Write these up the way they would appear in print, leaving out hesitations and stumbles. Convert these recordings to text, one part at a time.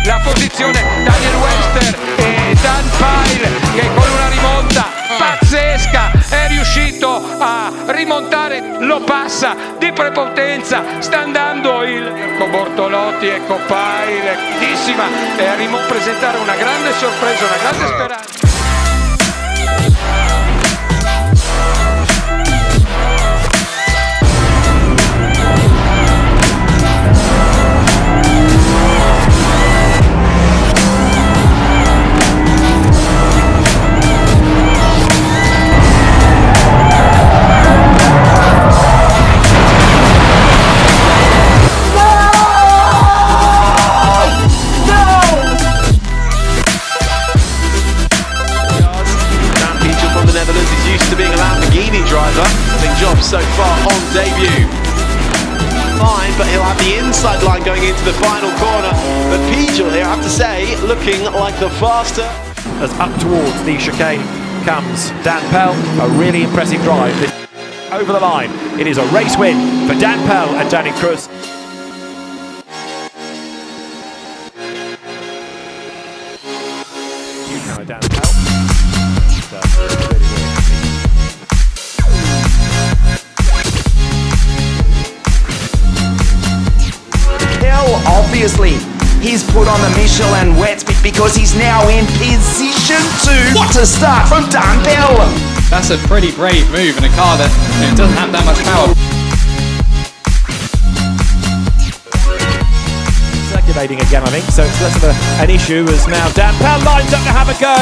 la posizione Daniel Wester e Dan che con una rimonta pazzesca è riuscito a rimontare, lo passa di prepotenza, sta andando il Bortolotti, ecco Pyle, e a presentare una grande sorpresa, una grande speranza. Driver, having job so far on debut. Fine, but he'll have the inside line going into the final corner. But Pijol here, I have to say, looking like the faster. As up towards the chicane comes Dan Pell, a really impressive drive. Over the line, it is a race win for Dan Pell and Danny Cruz. Dan Pell. Obviously, he's put on the Michelin wet because he's now in position to start from Dan Pell. That's a pretty brave move in a car that doesn't have that much power. Circulating again, I think, so it's less of an issue as now Dan Pell lines up to have a go.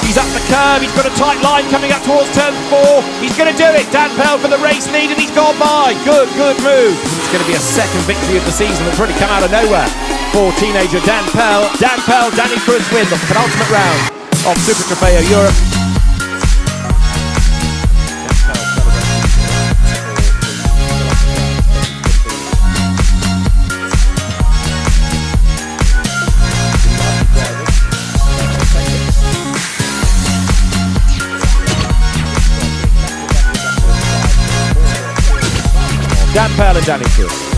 He's up the curb, he's got a tight line coming up towards turn 4. He's going to do it. Dan Pell for the race lead and he's gone by. Good move. It's going to be a second victory of the season that's really come out of nowhere for teenager Dan Pell. Dan Pell, Danny Cruz win the penultimate round of Super Trofeo Europe. Dan Pell and Danny Cruz.